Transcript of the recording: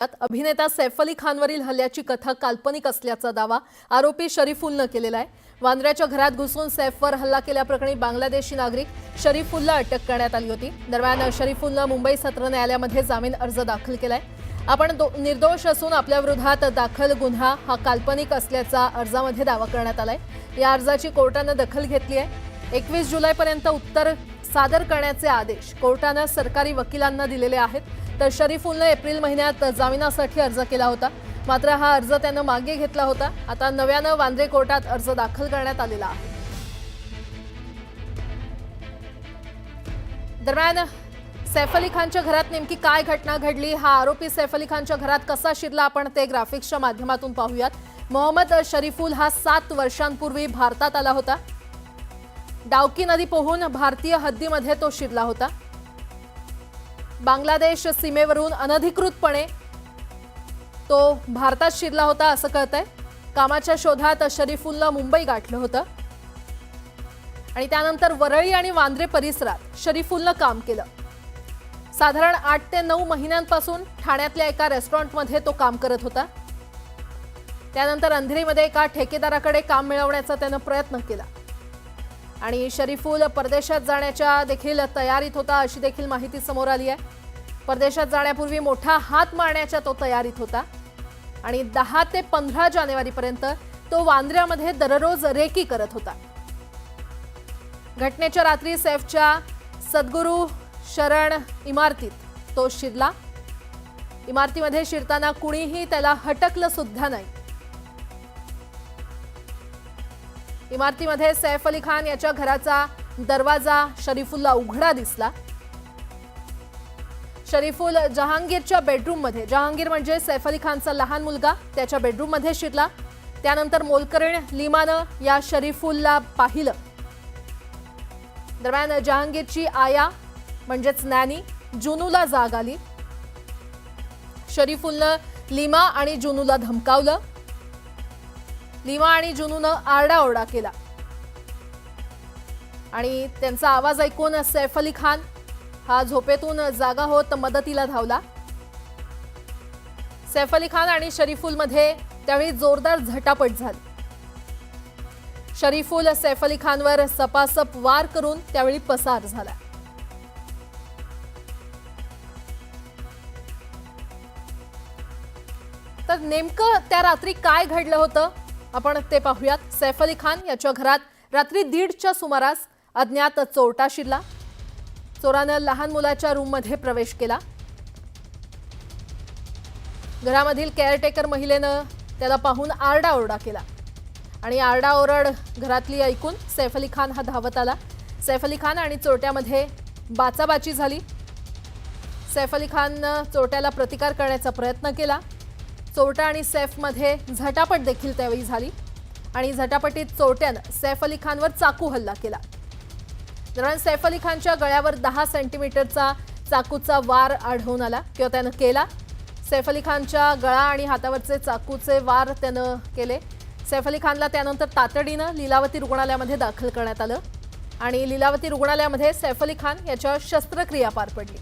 यात अभिनेता सैफ अली खानवरील हल्ल्याची कथा काल्पनिक असल्याचा दावा आरोपी शरीफुलनं केलेला आहे। वांद्र्याच्या घरात घुसून सैफवर हल्ला केल्याप्रकरणी बांगलादेशी नागरिक शरीफुलला अटक करण्यात आली होती। दरम्यान शरीफुलनं मुंबई सत्र न्यायालयामध्ये जामीन अर्ज दाखल केलाय। आपण निर्दोष असून आपल्या विरोधात दाखल गुन्हा हा काल्पनिक असल्याचा अर्जामध्ये दावा करण्यात आलाय। या अर्जाची कोर्टाने दखल घेतली आहे। 21 जुलैपर्यंत उत्तर सादर करण्याचे आदेश कोर्टाने सरकारी वकिलांना दिलेले आहेत। तर शरीफुलने एप्रिल महिन्यात जामिनासाठी अर्ज केला होता, मात्र हा अर्ज त्याने मागे घेतला होता। आता नव्याने वांद्रे कोर्टात अर्ज दाखल करण्यात आलेला आहे। दरम्यान सैफ अली खानच्या घरात नेमकी काय घटना घडली, हा आरोपी सैफ अली खानच्या घरात कसा शिरला, आपण ते ग्राफिक्सच्या माध्यमातून पाहूयात। मोहम्मद शरीफुल हा 7 वर्षांपूर्वी भारतात आला होता। डावकी नदी पोहून भारतीय हद्दीमध्ये तो शिरला होता। बांगलादेश सीमेवरून अनधिकृतपणे तो भारतात शिरला होता असं कळतंय। कामाच्या शोधात शरीफुलनं मुंबई गाठलं होतं आणि त्यानंतर वरळी आणि वांद्रे परिसरात शरीफुलनं काम केलं। साधारण 8 ते 9 महिन्यांपासून ठाण्यातल्या एका रेस्टॉरंटमध्ये तो काम करत होता। त्यानंतर अंधेरीमध्ये एका ठेकेदाराकडे काम मिळवण्याचा त्याने प्रयत्न केला आणि शरीफुल परदेशात जाण्याच्या देखील तयारीत होता अशी देखील माहिती समोर आली आहे। परदेशात जाण्यापूर्वी मोठा हात मारण्याच्या तो तयारीत होता आणि 10 ते 15 जानेवारीपर्यंत तो वांद्र्यामध्ये दररोज रेकी करत होता। घटनेच्या रात्री सैफच्या सद्गुरू शरण इमारतीत तो शिरला। इमारतीमध्ये शिरताना कुणीही त्याला हटकलं सुद्धा नाही। इमारतीमध्ये सैफ अली खान याच्या घराचा दरवाजा शरीफुलला उघडा दिसला। शरीफुल जहांगीरच्या बेडरूममध्ये, जहांगीर म्हणजे सैफ अली खानचा लहान मुलगा, त्याच्या बेडरूममध्ये शिरला। त्यानंतर मोलकरीण लीमानं या शरीफुलला पाहिलं। दरम्यान जहांगीरची आया म्हणजेच नॅनी जुनूला जाग आली। शरीफुलनं लीमा आणि जुनूला धमकावलं। लीमा आणि जुनूनं आरडाओरडा केला आणि त्यांचा आवाज ऐकून सैफ अली खान हा झोपेतून जागा होत मदतीला धावला। सैफ अली खान आणि शरीफुलमध्ये त्यावेळी जोरदार झटापट झाली। शरीफुल सैफ अली खानवर सपासप वार करून त्यावेळी पसार झाला। तर नेमकं त्या रात्री काय घडलं होतं आपण ते पाहूयात। सैफ अली खान याच्या घरात रात्री 1:30च्या सुमारास अज्ञात चोरटा शिरला। चोरानं लहान मुलाच्या रूममध्ये प्रवेश केला। घरामधील केअरटेकर महिलेनं त्याला पाहून आरडाओरडा केला आणि आरडाओरड घरातली ऐकून सैफ अली खान हा धावत आला। सैफ अली खान आणि चोरट्यामध्ये बाचाबाची झाली। सैफ अली खाननं चोरट्याला प्रतिकार करण्याचा प्रयत्न केला। चोरटा आणि सैफमध्ये झटापट देखील त्यावेळी झाली आणि झटापटीत चोरट्यानं सैफ अली खानवर चाकू हल्ला केला। दरम्यान सैफ अली खानच्या गळ्यावर 10 सेंटीमीटरचा चाकूचा वार आढळून आला किंवा त्यानं केला। सैफ अली खानच्या गळा आणि हातावरचे चाकूचे वार त्यानं केले। सैफ अली खानला त्यानंतर तातडीनं लीलावती रुग्णालयामध्ये दाखल करण्यात आलं आणि लीलावती रुग्णालयामध्ये सैफ अली खान याच्यावर शस्त्रक्रिया पार पडली।